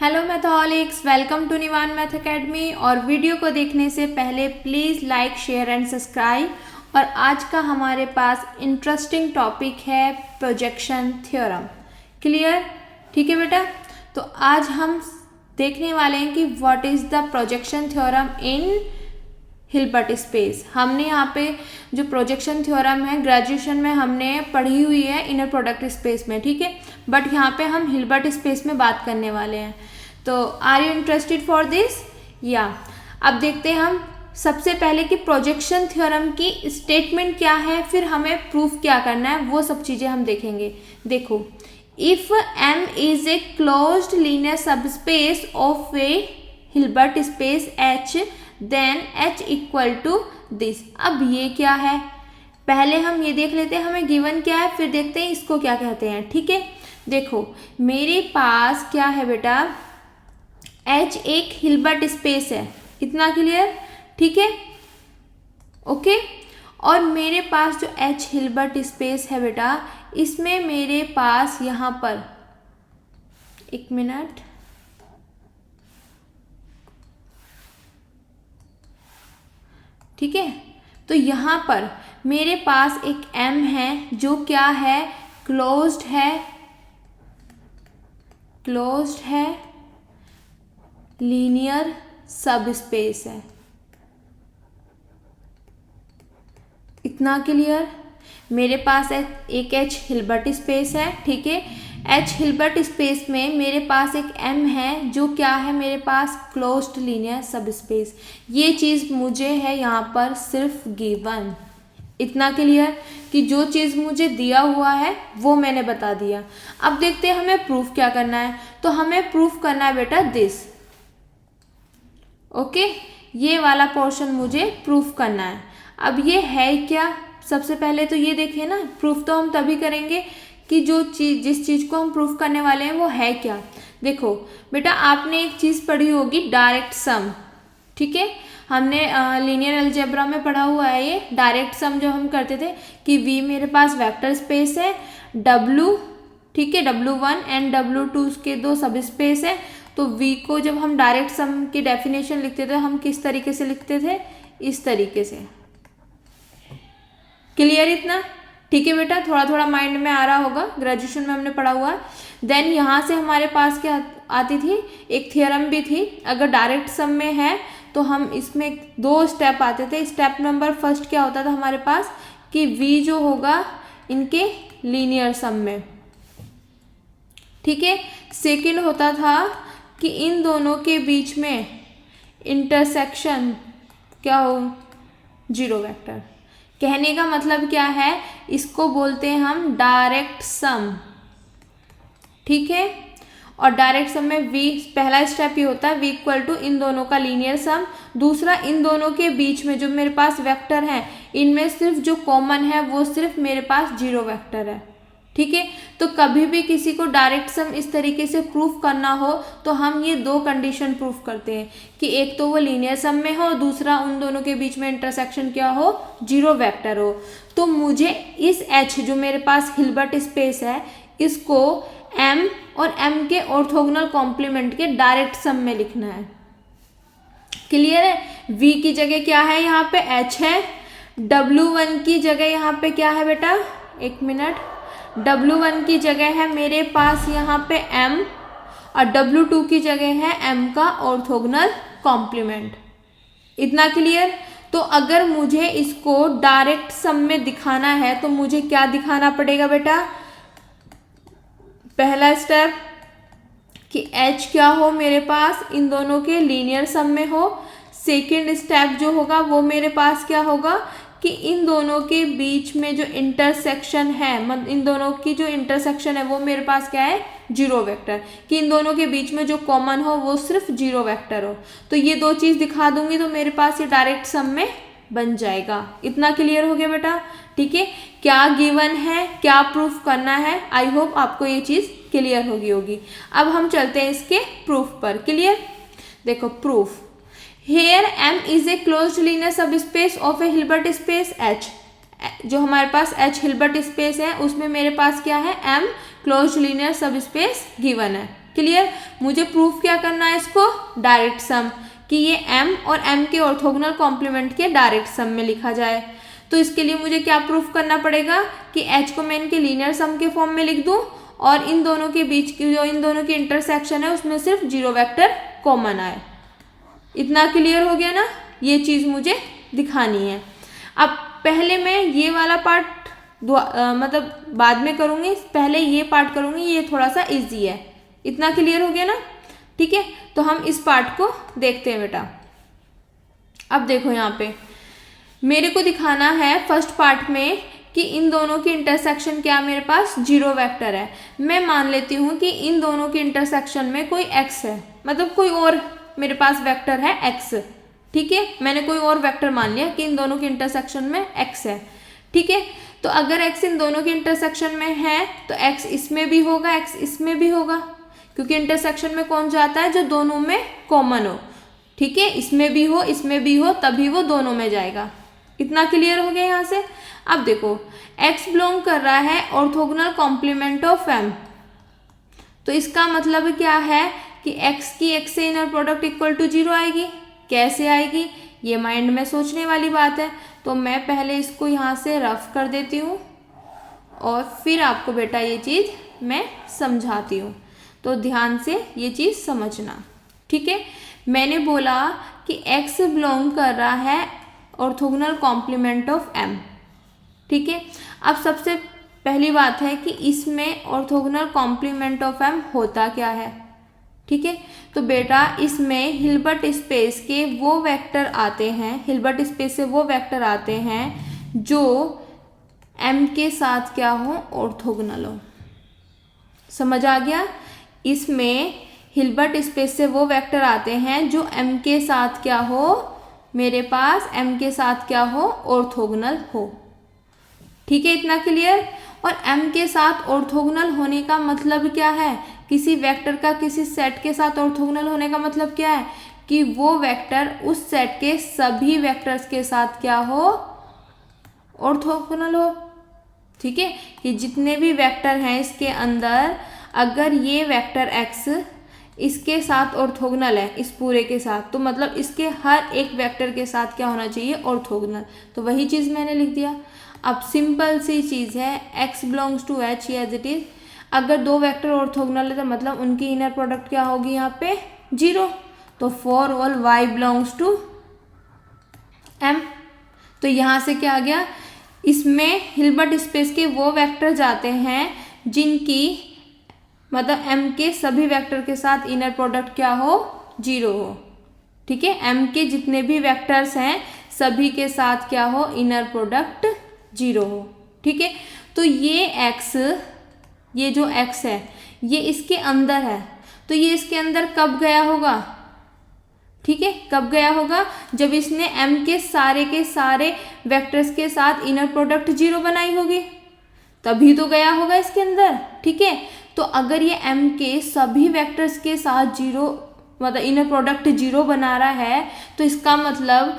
Hello Matholics, welcome to Nivan math academy. और video को देखने से पहले please like, share and subscribe. और आज का हमारे पास इंटरेस्टिंग टॉपिक है प्रोजेक्शन थ्योरम। क्लियर? ठीक है बेटा। तो आज हम देखने वाले हैं कि what is the projection theorem in Hilbert space. हमने यहाँ पे जो प्रोजेक्शन थ्योरम है ग्रेजुएशन में हमने पढ़ी हुई है इनर प्रोडक्ट स्पेस में, ठीक है। बट यहाँ पे हम हिल्बर्ट स्पेस में बात करने वाले हैं। तो are you interested for this? या अब देखते हैं हम सबसे पहले कि प्रोजेक्शन थ्योरम की स्टेटमेंट क्या है, फिर हमें प्रूफ क्या करना है, वो सब चीज़ें हम देखेंगे। देखो, if M is a closed linear subspace of a Hilbert space H, then H equal to this. अब ये क्या है, पहले हम ये देख लेते हैं हमें गिवन क्या है, फिर देखते हैं इसको क्या कहते हैं। ठीक है, देखो मेरे पास क्या है बेटा, H एक हिल्बर्ट स्पेस है, इतना क्लियर? ठीक है, ओके। और मेरे पास जो H हिल्बर्ट स्पेस है बेटा, इसमें मेरे पास यहाँ पर, एक मिनट, ठीक है। तो यहाँ पर मेरे पास एक M है जो क्या है, क्लोज्ड है, लीनियर सब स्पेस है, इतना क्लियर। मेरे पास एक H हिल्बर्ट स्पेस है, ठीक है। H हिल्बर्ट स्पेस में मेरे पास एक M है जो क्या है, मेरे पास क्लोज्ड लीनियर सब स्पेस। ये चीज़ मुझे है यहाँ पर सिर्फ गिवन, इतना क्लियर कि जो चीज़ मुझे दिया हुआ है वो मैंने बता दिया। अब देखते हैं हमें प्रूफ क्या करना है। तो हमें प्रूफ करना है बेटा दिस, ओके। ये वाला पोर्शन मुझे प्रूफ करना है। अब ये है क्या, सबसे पहले तो ये देखिए ना, प्रूफ तो हम तभी करेंगे कि जो चीज़, जिस चीज़ को हम प्रूफ करने वाले हैं वो है क्या। देखो बेटा, आपने एक चीज़ पढ़ी होगी डायरेक्ट सम, ठीक है। हमने लीनियर अलजेब्रा में पढ़ा हुआ है ये डायरेक्ट सम, जो हम करते थे कि V मेरे पास वेक्टर स्पेस है, W, ठीक है, W1 एंड W2 के दो सब स्पेस है। तो V को जब हम डायरेक्ट सम की डेफिनेशन लिखते थे, हम किस तरीके से लिखते थे, इस तरीके से। क्लियर इतना? ठीक है बेटा, थोड़ा थोड़ा माइंड में आ रहा होगा, ग्रेजुएशन में हमने पढ़ा हुआ है। देन यहाँ से हमारे पास क्या आती थी, एक थियरम भी थी। अगर डायरेक्ट सम में है तो हम इसमें दो स्टेप आते थे। स्टेप नंबर फर्स्ट क्या होता था हमारे पास कि V जो होगा इनके लीनियर सम में, ठीक है। सेकंड होता था कि इन दोनों के बीच में इंटरसेक्शन क्या हो, जीरो वेक्टर। कहने का मतलब क्या है, इसको बोलते हैं हम डायरेक्ट सम, ठीक है। और डायरेक्ट सम में V, पहला स्टेप ये होता है V इक्वल टू इन दोनों का लीनियर सम। दूसरा, इन दोनों के बीच में जो मेरे पास वेक्टर हैं, इनमें सिर्फ जो कॉमन है वो सिर्फ मेरे पास जीरो वेक्टर है, ठीक है। तो कभी भी किसी को डायरेक्ट सम इस तरीके से प्रूफ करना हो तो हम ये दो कंडीशन प्रूफ करते हैं कि एक तो वो लीनियर सम में हो, दूसरा उन दोनों के बीच में इंटरसेक्शन क्या हो, जीरो वेक्टर हो। तो मुझे इस H जो मेरे पास हिल्बर्ट स्पेस है, इसको M और M के ऑर्थोगोनल कॉम्प्लीमेंट के डायरेक्ट सम में लिखना है। क्लियर है? V की जगह क्या है, यहाँ पे H है। W1 की जगह यहाँ पे क्या है बेटा, एक मिनट, W1 की जगह है मेरे पास यहाँ पे M, और W2 की जगह है M का ऑर्थोगोनल कॉम्प्लीमेंट। इतना क्लियर? तो अगर मुझे इसको डायरेक्ट सम में दिखाना है तो मुझे क्या दिखाना पड़ेगा बेटा, पहला स्टेप कि H क्या हो मेरे पास, इन दोनों के लीनियर सम में हो। सेकंड स्टेप जो होगा वो मेरे पास क्या होगा कि इन दोनों के बीच में जो इंटरसेक्शन है, मतलब इन दोनों की जो इंटरसेक्शन है वो मेरे पास क्या है, जीरो वेक्टर, कि इन दोनों के बीच में जो कॉमन हो वो सिर्फ जीरो वेक्टर हो। तो ये दो चीज़ दिखा दूंगी तो मेरे पास ये डायरेक्ट सम में बन जाएगा। इतना क्लियर हो गया बेटा? ठीक है, क्या गिवन है, क्या प्रूफ करना है, आई होप आपको ये चीज़ क्लियर होगी। अब हम चलते हैं इसके प्रूफ पर। क्लियर? देखो proof, here M is a closed linear subspace of a Hilbert space H। जो हमारे पास H हिल्बर्ट स्पेस है उसमें मेरे पास क्या है, M क्लोज्ड लीनियर सब स्पेस गिवन है, क्लियर। मुझे प्रूफ क्या करना है इसको, डायरेक्ट सम, कि ये m और m के ऑर्थोगोनल कॉम्प्लीमेंट के डायरेक्ट सम में लिखा जाए। तो इसके लिए मुझे क्या प्रूफ करना पड़ेगा कि h को मैं इनके लीनियर सम के फॉर्म में लिख दूं और इन दोनों के बीच की जो इन दोनों की इंटरसेक्शन है उसमें सिर्फ 0 वेक्टर कॉमन आए। इतना क्लियर हो गया ना, ये चीज़ मुझे दिखानी है। अब पहले मैं ये वाला पार्ट मतलब बाद में करूँगी, पहले ये पार्ट करूँगी, ये थोड़ा सा इजी है। इतना क्लियर हो गया ना, ठीक है। तो हम इस पार्ट को देखते हैं बेटा। अब देखो यहाँ पे मेरे को दिखाना है फर्स्ट पार्ट में कि इन दोनों की इंटरसेक्शन क्या मेरे पास 0 वेक्टर है। मैं मान लेती हूँ कि इन दोनों की इंटरसेक्शन में कोई x है, मतलब कोई और मेरे पास वेक्टर है x, ठीक है। मैंने कोई और वेक्टर मान लिया कि इन दोनों के इंटरसेक्शन में x है, ठीक है। तो अगर x इन दोनों के इंटरसेक्शन में है तो x इसमें भी होगा, x इसमें भी होगा, क्योंकि इंटरसेक्शन में कौन जाता है, जो दोनों में कॉमन हो, ठीक है। इसमें भी हो, इसमें भी हो, तभी वो दोनों में जाएगा। इतना क्लियर हो गया यहाँ से। अब देखो x बिलोंग कर रहा है ऑर्थोगोनल कॉम्प्लीमेंट ऑफ m, तो इसका मतलब क्या है कि x की x से इनर प्रोडक्ट इक्वल टू 0 आएगी। कैसे आएगी, ये माइंड में सोचने वाली बात है। तो मैं पहले इसको यहाँ से रफ कर देती हूँ और फिर आपको बेटा ये चीज़ मैं समझाती हूँ, तो ध्यान से ये चीज़ समझना, ठीक है। मैंने बोला कि x बिलोंग कर रहा है ऑर्थोगोनल कॉम्प्लीमेंट ऑफ m, ठीक है। अब सबसे पहली बात है कि इसमें ऑर्थोगोनल कॉम्प्लीमेंट ऑफ m होता क्या है, ठीक है। तो बेटा इसमें हिल्बर्ट स्पेस के वो वेक्टर आते हैं, हिल्बर्ट स्पेस से वो वेक्टर आते हैं जो m के साथ क्या हो, ऑर्थोगोनल हो। समझ आ गया। इसमें हिल्बर्ट स्पेस से वो वेक्टर आते हैं जो m के साथ क्या हो, मेरे पास m के साथ क्या हो, ऑर्थोगोनल हो, ठीक है। इतना क्लियर। और m के साथ ऑर्थोगोनल होने का मतलब क्या है, किसी वेक्टर का किसी सेट के साथ ऑर्थोगोनल होने का मतलब क्या है कि वो वेक्टर उस सेट के सभी वेक्टर्स के साथ क्या हो, ऑर्थोगोनल हो, ठीक है। कि जितने भी वेक्टर हैं इसके अंदर, अगर ये वेक्टर x इसके साथ ऑर्थोगोनल है, इस पूरे के साथ, तो मतलब इसके हर एक वेक्टर के साथ क्या होना चाहिए, ऑर्थोगोनल। तो वही चीज़ मैंने लिख दिया। अब सिंपल सी चीज़ है, x belongs to h as it is. अगर दो वेक्टर ऑर्थोगोनल है तो मतलब उनकी इनर प्रोडक्ट क्या होगी यहाँ पे, 0। तो for all y belongs to m। तो यहाँ से क्या आ गया, इसमें हिल्बर्ट स्पेस के वो वेक्टर जाते हैं जिनकी मतलब m के सभी वेक्टर के साथ इनर प्रोडक्ट क्या हो, 0 हो, ठीक है। m के जितने भी वेक्टर्स हैं सभी के साथ क्या हो, इनर प्रोडक्ट 0 हो, ठीक है। तो ये x, ये जो x है ये इसके अंदर है, तो ये इसके अंदर कब गया होगा, ठीक है। कब गया होगा, जब इसने m के सारे वेक्टर्स के साथ इनर प्रोडक्ट 0 बनाई होगी, तभी तो गया होगा इसके अंदर, ठीक है। तो अगर ये m के सभी वेक्टर्स के साथ 0 मतलब इनर प्रोडक्ट 0 बना रहा है, तो इसका मतलब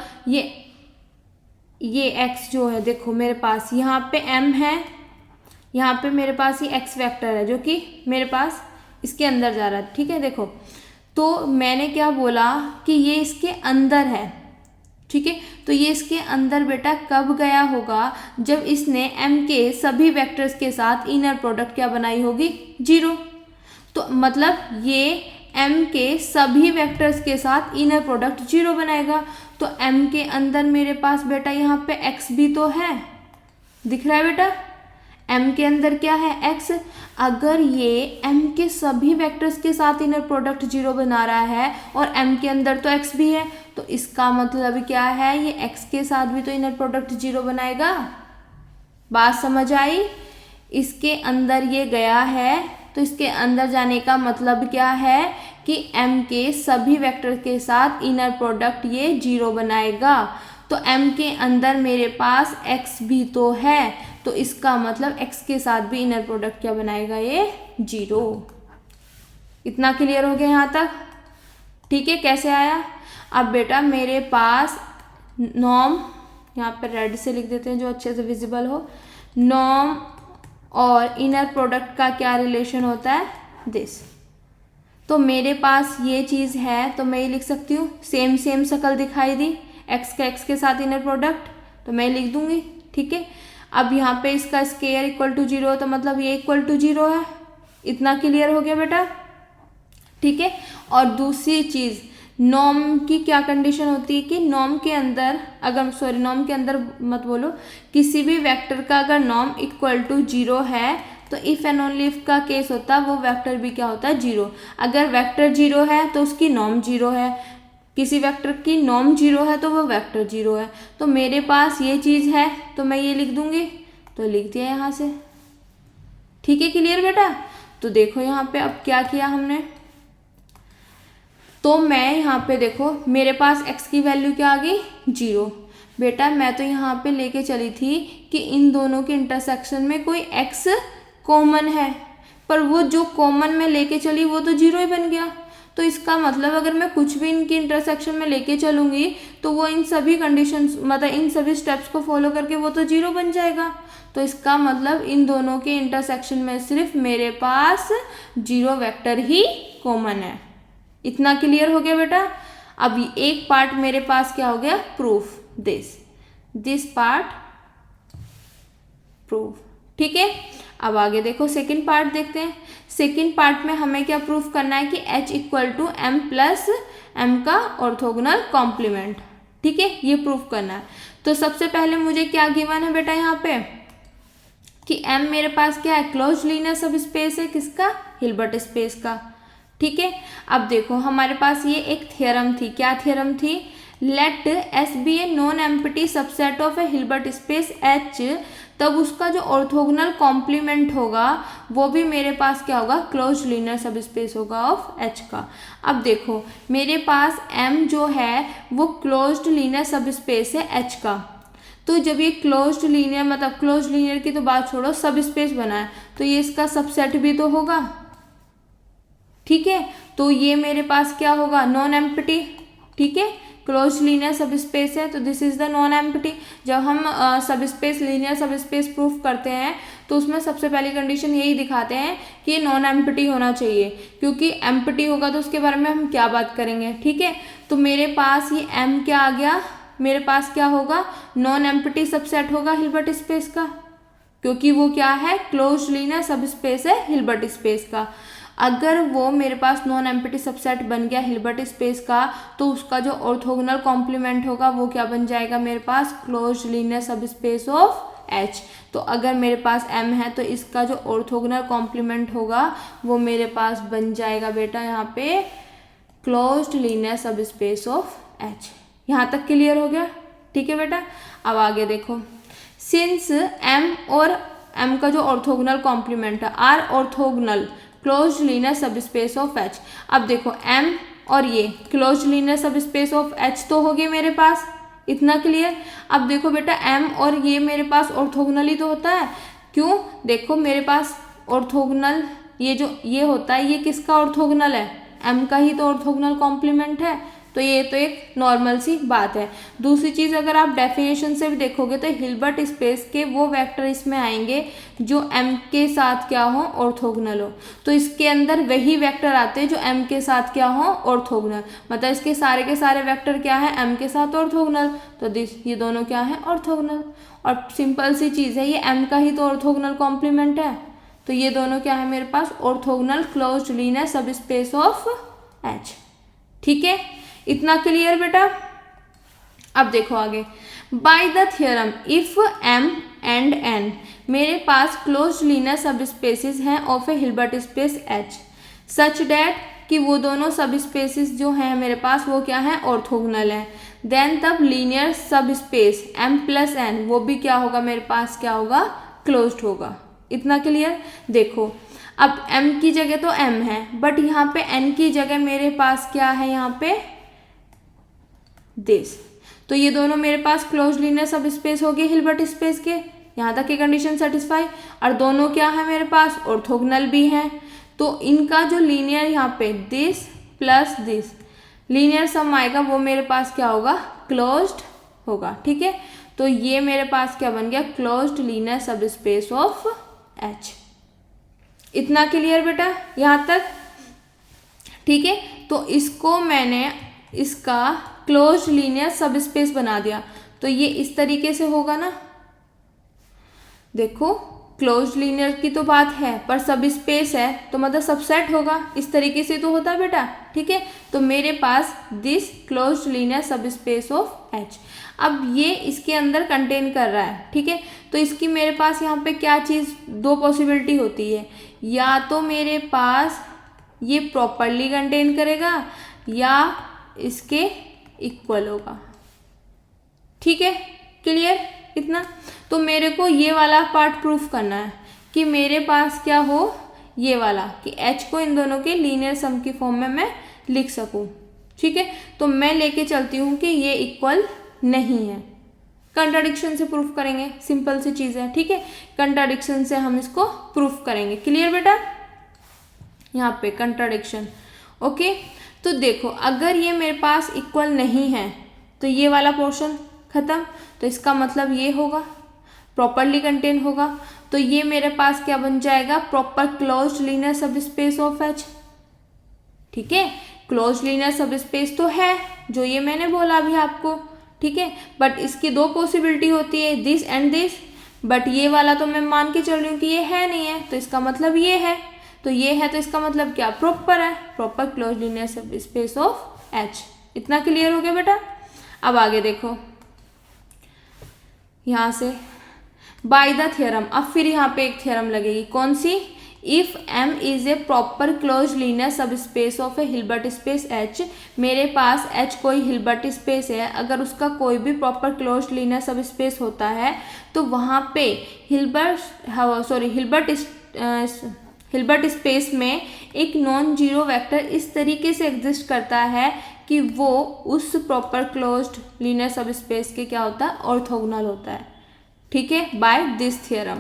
ये x जो है, देखो मेरे पास यहाँ पे m है, यहाँ पे मेरे पास ये x वेक्टर है जो कि मेरे पास इसके अंदर जा रहा है, ठीक है। देखो तो मैंने क्या बोला कि ये इसके अंदर है, ठीक है। तो ये इसके अंदर बेटा कब गया होगा, जब इसने m के सभी वेक्टर्स के साथ इनर प्रोडक्ट क्या बनाई होगी, 0। तो मतलब ये m के सभी वेक्टर्स के साथ इनर प्रोडक्ट 0 बनाएगा। तो m के अंदर मेरे पास बेटा यहाँ पे x भी तो है, दिख रहा है बेटा, m के अंदर क्या है, x। अगर ये m के सभी वेक्टर्स के साथ इनर प्रोडक्ट 0 बना रहा है और m के अंदर तो x भी है, तो इसका मतलब क्या है, ये x के साथ भी तो इनर प्रोडक्ट 0 बनाएगा। बात समझ आई। इसके अंदर ये गया है, तो इसके अंदर जाने का मतलब क्या है कि m के सभी वेक्टर के साथ इनर प्रोडक्ट ये 0 बनाएगा। तो m के अंदर मेरे पास x भी तो है, तो इसका मतलब x के साथ भी इनर प्रोडक्ट क्या बनाएगा, ये 0। इतना क्लियर हो गया यहाँ तक, ठीक है। कैसे आया, अब बेटा मेरे पास नॉर्म, यहाँ पर रेड से लिख देते हैं जो अच्छे से विजिबल हो, नॉर्म और इनर प्रोडक्ट का क्या रिलेशन होता है, दिस, तो मेरे पास ये चीज़ है, तो मैं ये लिख सकती हूँ सेम सेम शक्ल दिखाई दी, एक्स का एक्स के साथ इनर प्रोडक्ट, तो मैं लिख दूंगी। ठीक है, अब यहाँ पे इसका स्केयर इक्वल टू 0, तो मतलब ये इक्वल टू 0 है। इतना क्लियर हो गया बेटा। ठीक है, और दूसरी चीज़, नॉर्म की क्या कंडीशन होती है कि नॉर्म के अंदर नॉर्म के अंदर मत बोलो, किसी भी वेक्टर का अगर नॉर्म इक्वल टू 0 है तो इफ़ एंड ओनली इफ का केस होता है, वो वेक्टर भी क्या होता है 0। अगर वेक्टर 0 है तो उसकी नॉर्म 0 है, किसी वेक्टर की नॉर्म 0 है तो वो वेक्टर 0 है। तो मेरे पास ये चीज़ है, तो मैं ये लिख दूंगी, तो लिख दिया यहाँ से। ठीक है, क्लियर बेटा। तो देखो यहाँ पे अब क्या किया हमने, तो मैं यहाँ पे देखो मेरे पास x की वैल्यू क्या आ गई 0। बेटा मैं तो यहाँ पे लेके चली थी कि इन दोनों के इंटरसेक्शन में कोई x कॉमन है, पर वो जो कॉमन में लेके चली वो तो 0 ही बन गया। तो इसका मतलब अगर मैं कुछ भी इनकी इंटरसेक्शन में लेके चलूँगी तो वो इन सभी कंडीशंस, मतलब इन सभी स्टेप्स को फॉलो करके वो तो 0 बन जाएगा। तो इसका मतलब इन दोनों के इंटरसेक्शन में सिर्फ मेरे पास 0 वेक्टर ही कॉमन है। इतना क्लियर हो गया बेटा। अब एक पार्ट मेरे पास क्या हो गया, प्रूफ दिस पार्ट प्रूफ। ठीक है, अब आगे देखो सेकंड पार्ट देखते हैं। सेकंड पार्ट में हमें क्या प्रूफ करना है कि h equal to m plus m का ऑर्थोगोनल कॉम्प्लीमेंट। ठीक है, ये प्रूफ करना है। तो सबसे पहले मुझे क्या गिवन है बेटा यहाँ पे कि m मेरे पास क्या है, क्लोज लीनियर सब स्पेस है, किसका, हिल्बर्ट स्पेस का। ठीक है, अब देखो हमारे पास ये एक थ्योरम थी, क्या थ्योरम थी, let S be a non empty subset of a Hilbert space H, तब उसका जो ऑर्थोगोनल कॉम्प्लीमेंट होगा वो भी मेरे पास क्या होगा, क्लोज लीनियर सब स्पेस होगा ऑफ एच का। अब देखो मेरे पास एम जो है वो क्लोज्ड लीनियर सब स्पेस है एच का, तो जब ये क्लोज्ड लीनियर, मतलब क्लोज्ड लीनियर की तो बात छोड़ो, सब स्पेस बना है तो ये इसका सबसेट भी तो होगा। ठीक है, तो ये मेरे पास क्या होगा, नॉन एम्प्टी। ठीक है, क्लोज लीनियर सब स्पेस है तो this is the non empty. जब हम सब स्पेस लीनियर सब स्पेस प्रूफ करते हैं तो उसमें सबसे पहली कंडीशन यही दिखाते हैं कि ये नॉन एम्प्टी होना चाहिए, क्योंकि एम्प्टी होगा तो उसके बारे में हम क्या बात करेंगे। ठीक है, तो मेरे पास ये एम क्या आ गया, मेरे पास क्या होगा, नॉन एम्प्टी सबसेट होगा हिल्बर्ट स्पेस का, क्योंकि वो क्या है, क्लोज लीनियर सब स्पेस है हिल्बर्ट स्पेस का। अगर वो मेरे पास नॉन एम्प्टी सबसेट बन गया हिल्बर्ट स्पेस का, तो उसका जो ऑर्थोगोनल कॉम्प्लीमेंट होगा वो क्या बन जाएगा, मेरे पास close linear subspace of H. तो अगर मेरे पास एम है तो इसका जो ऑर्थोगोनल कॉम्प्लीमेंट होगा वो मेरे पास बन जाएगा बेटा यहाँ पे closed linear subspace of H. यहाँ तक क्लियर हो गया। ठीक है बेटा, अब आगे देखो, सिंस एम और एम का जो ऑर्थोगोनल कॉम्प्लीमेंट है are orthogonal closed linear subspace of H. अब देखो m और ये closed linear subspace of H तो हो गए मेरे पास, इतना क्लियर। अब देखो बेटा m और ये मेरे पास ऑर्थोगोनल ही तो होता है, क्यों, देखो मेरे पास ऑर्थोगोनल ये जो ये होता है ये किसका ऑर्थोगोनल है, m का ही तो ऑर्थोगोनल कॉम्प्लीमेंट है, तो ये तो एक नॉर्मल सी बात है। दूसरी चीज़ अगर आप डेफिनेशन से भी देखोगे तो हिल्बर्ट स्पेस के वो वेक्टर इसमें आएंगे जो m के साथ क्या हो, ऑर्थोगोनल हो, तो इसके अंदर वही वेक्टर आते हैं जो m के साथ क्या हो, ऑर्थोगोनल, मतलब इसके सारे के सारे वेक्टर क्या है, m के साथ ऑर्थोगोनल, तो ये दोनों क्या है, ऑर्थोगोनल। और सिंपल सी चीज़ है, ये m का ही तो ऑर्थोगोनल कॉम्प्लीमेंट है, तो ये दोनों क्या है मेरे पास, orthogonal closed linear subspace of H. ठीक है, इतना क्लियर बेटा। अब देखो आगे, by the theorem if m and n मेरे पास क्लोज्ड लीनियर सब स्पेसिस हैं of a Hilbert space h such that कि वो दोनों सब स्पेसिस जो हैं मेरे पास वो क्या है, ऑर्थोगोनल है, देन तब लीनियर सब स्पेस m प्लस n वो भी क्या होगा, मेरे पास क्या होगा, क्लोज्ड होगा। इतना क्लियर। देखो अब m की जगह तो m है, बट यहाँ पे n की जगह मेरे पास क्या है, यहाँ पे दिस, तो ये दोनों मेरे पास क्लोज लीनियर सब स्पेस हो गए हिल्बर्ट स्पेस के, यहाँ तक की कंडीशन सेटिस्फाई। और दोनों क्या है मेरे पास, ऑर्थोगोनल भी हैं, तो इनका जो लीनियर यहाँ पे दिस प्लस दिस लीनियर सम आएगा वो मेरे पास क्या होगा, क्लोज्ड होगा। ठीक है, तो ये मेरे पास क्या बन गया, closed linear subspace of H. इतना क्लियर बेटा यहाँ तक। ठीक है, तो इसको मैंने इसका क्लोज्ड लीनियर सब स्पेस बना दिया, तो ये इस तरीके से होगा ना। देखो क्लोज्ड लीनियर की तो बात है, पर सब स्पेस है तो मतलब सबसेट होगा, इस तरीके से तो होता है बेटा। ठीक है, तो मेरे पास this closed linear subspace of H। अब ये इसके अंदर कंटेन कर रहा है। ठीक है, तो इसकी मेरे पास यहाँ पे क्या चीज़, दो पॉसिबिलिटी होती है, या तो मेरे पास ये प्रॉपरली कंटेन करेगा या इसके इक्वल होगा। ठीक है, क्लियर इतना। तो मेरे को ये वाला पार्ट प्रूफ करना है कि मेरे पास क्या हो, ये वाला कि H को इन दोनों के लीनियर सम की फॉर्म में मैं लिख सकूं। ठीक है, तो मैं लेके चलती हूँ कि ये इक्वल नहीं है। कंट्राडिक्शन से प्रूफ करेंगे, सिंपल सी चीज़ है। ठीक है, कंट्राडिक्शन से हम इसको प्रूफ करेंगे। क्लियर बेटा, यहाँ पे कंट्राडिक्शन। ओके, तो देखो अगर ये मेरे पास इक्वल नहीं है तो ये वाला पोर्शन खत्म, तो इसका मतलब ये होगा प्रॉपरली कंटेन होगा, तो ये मेरे पास क्या बन जाएगा, proper closed linear subspace of H। ठीक है, क्लोज्ड लीनियर सब स्पेस तो है जो ये मैंने बोला अभी आपको। ठीक है, बट इसकी दो पॉसिबिलिटी होती है, दिस एंड दिस, बट ये वाला तो मैं मान के चल रही हूँ कि ये है नहीं है, तो इसका मतलब ये है, तो ये है तो इसका मतलब क्या, प्रॉपर है, proper closed linear subspace of H। इतना क्लियर हो गया बेटा। अब आगे देखो यहाँ से बाय द थ्योरम, अब फिर यहाँ पे एक थ्योरम लगेगी, कौन सी, if M is a proper closed linear subspace of a Hilbert space H। मेरे पास H कोई हिल्बर्ट स्पेस है, अगर उसका कोई भी proper closed linear subspace होता है तो वहाँ पे हिल्बर्ट स्पेस में एक नॉन जीरो वेक्टर इस तरीके से एग्जिस्ट करता है कि वो उस प्रॉपर क्लोज्ड लीनियर सब स्पेस के क्या होता है, ऑर्थोगोनल होता है। ठीक है, बाय दिस थ्योरम।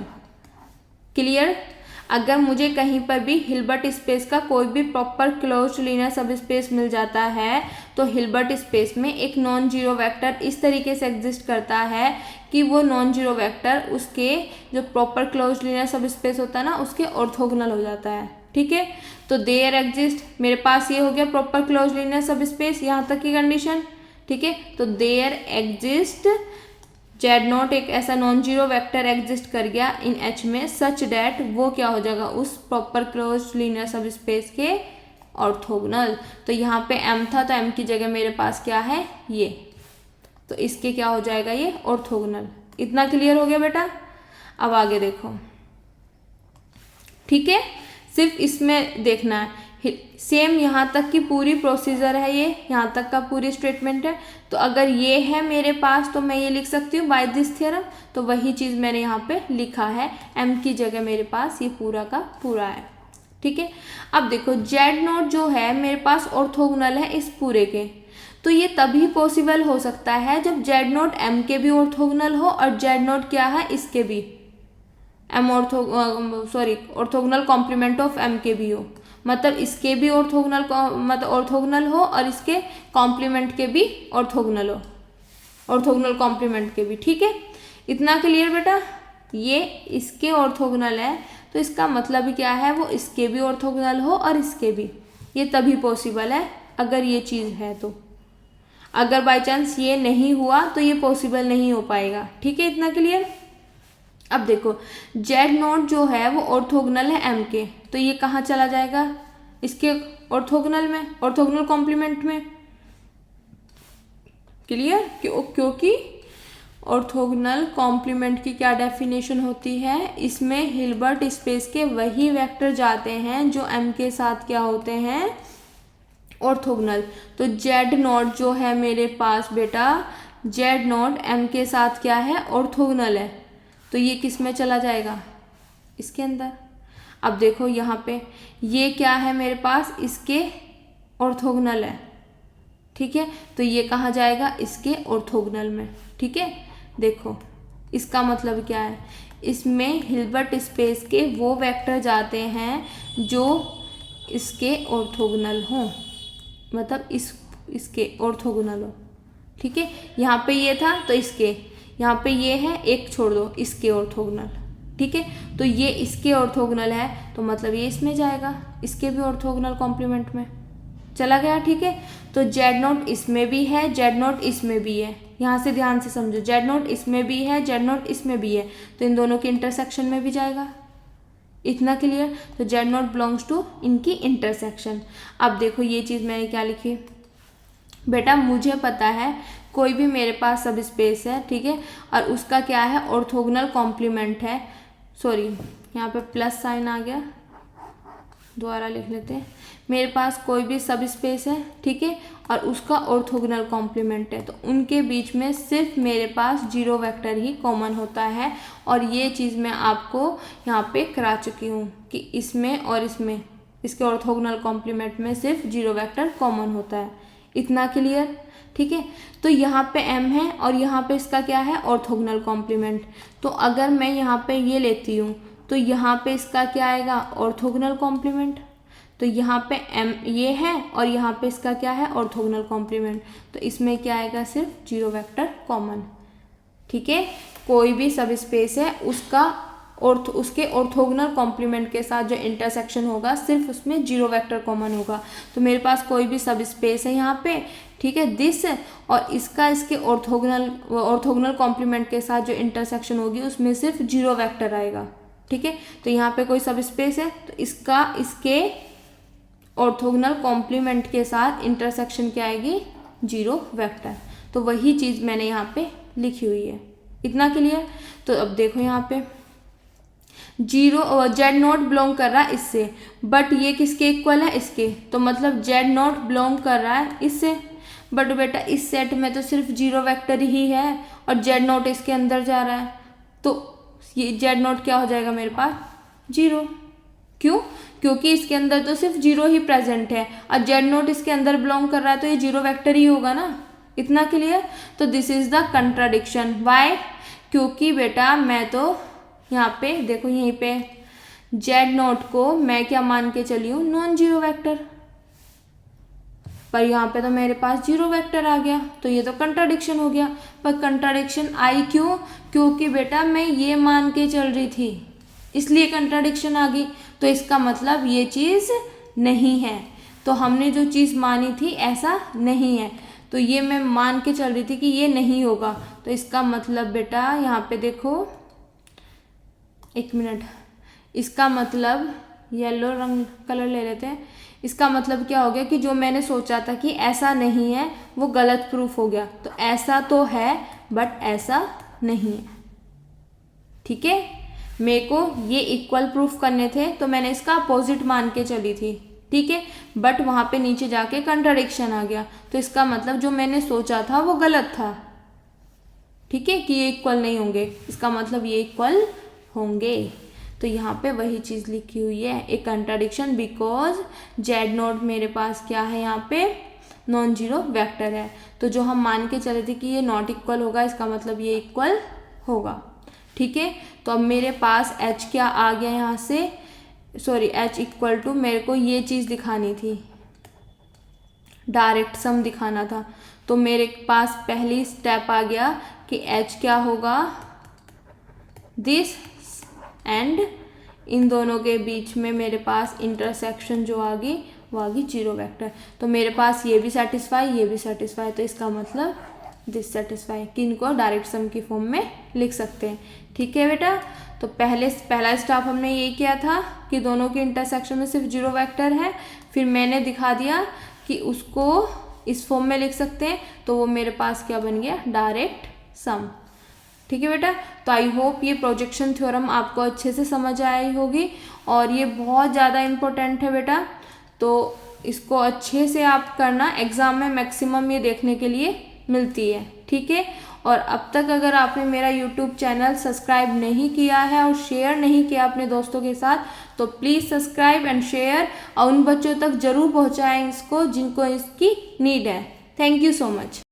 क्लियर, अगर मुझे कहीं पर भी हिल्बर्ट स्पेस का कोई भी प्रॉपर क्लोज्ड लीनियर सब स्पेस मिल जाता है तो हिल्बर्ट स्पेस में एक नॉन जीरो वेक्टर इस तरीके से एग्जिस्ट करता है कि वो नॉन जीरो वेक्टर उसके जो proper closed linear subspace होता है ना उसके ऑर्थोगोनल हो जाता है। ठीक है, तो देयर एग्जिस्ट, मेरे पास ये हो गया प्रॉपर क्लोज्ड लीनियर सब स्पेस, यहाँ तक की कंडीशन। ठीक है, तो देयर एग्जिस्ट Z0 एक ऐसा नॉन जीरो वेक्टर एग्जिस्ट कर गया इन H में सच डैट वो क्या हो जाएगा, उस प्रॉपर क्लोज्ड लीनियर सब स्पेस के ऑर्थोगोनल। तो यहाँ पे M था तो M की जगह मेरे पास क्या है, ये, तो इसके क्या हो जाएगा, ये ऑर्थोगोनल। इतना क्लियर हो गया बेटा। अब आगे देखो। ठीक है, सिर्फ इसमें देखना है, सेम यहाँ तक की पूरी प्रोसीजर है, ये यहाँ तक का पूरी स्टेटमेंट है। तो अगर ये है मेरे पास तो मैं ये लिख सकती हूँ बाय दिस थ्योरम, तो वही चीज़ मैंने यहाँ पे लिखा है, M की जगह मेरे पास ये पूरा का पूरा है। ठीक है, अब देखो Z0 जो है मेरे पास ऑर्थोगोनल है इस पूरे के, तो ये तभी पॉसिबल हो सकता है जब Z0 M के भी ऑर्थोगोनल हो और Z0 क्या है, इसके भी ऑर्थोगोनल कॉम्प्लीमेंट ऑफ M के भी हो, मतलब इसके भी ऑर्थोगोनल मतलब ऑर्थोगोनल हो और इसके कॉम्प्लीमेंट के भी ऑर्थोगोनल हो, ऑर्थोगोनल कॉम्प्लीमेंट के भी। ठीक है, इतना क्लियर बेटा। ये इसके ऑर्थोगोनल है तो इसका मतलब क्या है, वो इसके भी ऑर्थोगोनल हो और इसके भी, ये तभी पॉसिबल है अगर ये चीज़ है तो। अगर बाय चांस ये नहीं हुआ तो ये पॉसिबल नहीं हो पाएगा। ठीक है, इतना क्लियर। अब देखो Z0 जो है वो ऑर्थोगोनल है M के, तो ये कहाँ चला जाएगा, इसके ऑर्थोगोनल में, ऑर्थोगोनल कॉम्प्लीमेंट में। क्लियर, क्योंकि ऑर्थोगोनल कॉम्प्लीमेंट की क्या डेफिनेशन होती है, इसमें हिल्बर्ट स्पेस के वही वेक्टर जाते हैं जो M के साथ क्या होते हैं, ऑर्थोगोनल। तो Z0 जो है मेरे पास बेटा, Z0 M के साथ क्या है, ऑर्थोगोनल है, तो ये किस में चला जाएगा, इसके अंदर। अब देखो यहाँ पे ये क्या है मेरे पास, इसके ऑर्थोगोनल है। ठीक है, तो ये कहाँ जाएगा, इसके ऑर्थोगोनल में। ठीक है, देखो इसका मतलब क्या है, इसमें हिल्बर्ट स्पेस के वो वेक्टर जाते हैं जो इसके ऑर्थोगोनल हों, मतलब इसके ऑर्थोगोनल हो। ठीक है, यहाँ पे ये था तो इसके, यहाँ पे ये है, एक छोड़ दो, इसके ऑर्थोगोनल। ठीक है, तो ये इसके ऑर्थोगोनल है तो मतलब ये इसमें जाएगा, इसके भी ऑर्थोगोनल कॉम्प्लीमेंट में। चला गया, ठीक है। तो जेड नॉट इसमें भी है, जेड नॉट इसमें भी है, यहाँ से ध्यान से समझो, जेड नॉट इसमें भी है, जेड नॉट इसमें भी है, तो इन दोनों के इंटरसेक्शन में भी जाएगा। इतना क्लियर। तो जेड नॉट बिलोंग्स टू इनकी इंटरसेक्शन। अब देखो ये चीज़ मैंने क्या लिखी बेटा, मुझे पता है कोई भी मेरे पास सब स्पेस है, ठीक है, और उसका क्या है, ऑर्थोगोनल कॉम्प्लीमेंट है। सॉरी, यहाँ पे प्लस साइन आ गया, दोबारा लिख लेते हैं। मेरे पास कोई भी सब स्पेस है, ठीक है, और उसका ऑर्थोगोनल कॉम्प्लीमेंट है, तो उनके बीच में सिर्फ मेरे पास जीरो वेक्टर ही कॉमन होता है। और ये चीज़ मैं आपको यहाँ पे करा चुकी हूँ कि इसमें और इसमें, इसके ऑर्थोगोनल कॉम्प्लीमेंट में सिर्फ जीरो वेक्टर कॉमन होता है। इतना क्लियर, ठीक है। तो यहाँ पे m है और यहाँ पे इसका क्या है, ऑर्थोगोनल कॉम्प्लीमेंट। तो अगर मैं यहाँ पे ये लेती हूँ तो यहाँ पे इसका क्या आएगा, ऑर्थोगोनल कॉम्प्लीमेंट। तो यहाँ पे m ये है और यहाँ पे इसका क्या है, ऑर्थोगोनल कॉम्प्लीमेंट। तो इसमें क्या आएगा, सिर्फ जीरो वेक्टर कॉमन, ठीक है। कोई भी सब स्पेस है उसका उसके ऑर्थोगोनल कॉम्प्लीमेंट के साथ जो इंटरसेक्शन होगा सिर्फ उसमें जीरो वेक्टर कॉमन होगा। तो मेरे पास कोई भी सब स्पेस है यहाँ पे, ठीक है, दिस, और इसका इसके ऑर्थोगोनल कॉम्प्लीमेंट के साथ जो इंटरसेक्शन होगी उसमें सिर्फ जीरो वेक्टर आएगा, ठीक है। तो यहाँ पे कोई सब स्पेस है तो इसका इसके ऑर्थोगोनल कॉम्प्लीमेंट के साथ इंटरसेक्शन क्या आएगी, जीरो वेक्टर। तो वही चीज़ मैंने यहाँ पे लिखी हुई है। इतना क्लियर। तो अब देखो यहाँ पे जीरो, जेड नॉट बिलोंग कर रहा है इससे, बट ये किसके इक्वल है, इसके। तो मतलब जेड नॉट बिलोंग कर रहा है इससे, बट बेटा इस सेट में तो सिर्फ जीरो वेक्टर ही है और जेड नॉट इसके अंदर जा रहा है, तो ये जेड नॉट क्या हो जाएगा मेरे पास, जीरो। क्यों, क्योंकि इसके अंदर तो सिर्फ जीरो ही प्रेजेंट है और जेड नॉट इसके अंदर बिलोंग कर रहा है, तो ये जीरो वेक्टर ही होगा ना। इतना क्लियर। तो this is the contradiction. Why, क्योंकि बेटा मैं तो यहाँ पे देखो, यहीं पे जेड नॉट को मैं क्या मान के चली हूँ, नॉन जीरो वेक्टर, पर यहाँ पे तो मेरे पास जीरो वेक्टर आ गया, तो ये तो कंट्राडिक्शन हो गया। पर कंट्राडिक्शन आई क्यों, क्योंकि बेटा मैं ये मान के चल रही थी, इसलिए कंट्राडिक्शन आ गई। तो इसका मतलब ये चीज़ नहीं है, तो हमने जो चीज़ मानी थी ऐसा नहीं है, तो ये मैं मान के चल रही थी कि ये नहीं होगा। तो इसका मतलब बेटा यहाँ पे देखो, एक मिनट, इसका मतलब येलो रंग कलर ले लेते हैं। इसका मतलब क्या हो गया कि जो मैंने सोचा था कि ऐसा नहीं है वो गलत प्रूफ हो गया। तो ऐसा तो है बट ऐसा नहीं है, ठीक है। मेरे को ये इक्वल प्रूफ करने थे तो मैंने इसका अपोजिट मान के चली थी, ठीक है, बट वहाँ पे नीचे जाके कंट्राडिक्शन आ गया। तो इसका मतलब जो मैंने सोचा था वो गलत था, ठीक है, कि ये इक्वल नहीं होंगे, इसका मतलब ये इक्वल होंगे। तो यहाँ पे वही चीज़ लिखी हुई है, एक कंट्राडिक्शन, बिकॉज जेड नॉट मेरे पास क्या है, यहाँ पे नॉन जीरो वेक्टर है। तो जो हम मान के चले थे कि ये नॉट इक्वल होगा, इसका मतलब ये इक्वल होगा, ठीक है। तो अब मेरे पास h क्या आ गया यहाँ से, सॉरी h इक्वल टू, मेरे को ये चीज़ दिखानी थी, डायरेक्ट सम दिखाना था। तो मेरे पास पहली स्टेप आ गया कि h क्या होगा, दिस, एंड इन दोनों के बीच में मेरे पास इंटरसेक्शन जो आ गई वो आ गई जीरो वेक्टर। तो मेरे पास ये भी सेटिस्फाई, ये भी सेटिस्फाई, तो इसका मतलब दिस सेटिस्फाई, कि इनको डायरेक्ट सम की फॉर्म में लिख सकते हैं, ठीक है बेटा। तो पहला स्टेप हमने ये किया था कि दोनों के इंटरसेक्शन में सिर्फ जीरो वेक्टर है, फिर मैंने दिखा दिया कि उसको इस फॉर्म में लिख सकते हैं, तो वो मेरे पास क्या बन गया, डायरेक्ट सम, ठीक है बेटा। तो आई होप ये प्रोजेक्शन थ्योरम आपको अच्छे से समझ आई होगी और ये बहुत ज़्यादा इम्पोर्टेंट है बेटा, तो इसको अच्छे से आप करना, एग्ज़ाम में मैक्सिमम ये देखने के लिए मिलती है, ठीक है। और अब तक अगर आपने मेरा यूट्यूब चैनल सब्सक्राइब नहीं किया है और शेयर नहीं किया अपने दोस्तों के साथ, तो प्लीज़ सब्सक्राइब एंड शेयर, और उन बच्चों तक ज़रूर पहुँचाएँ इसको जिनको इसकी नीड है। Thank you so much.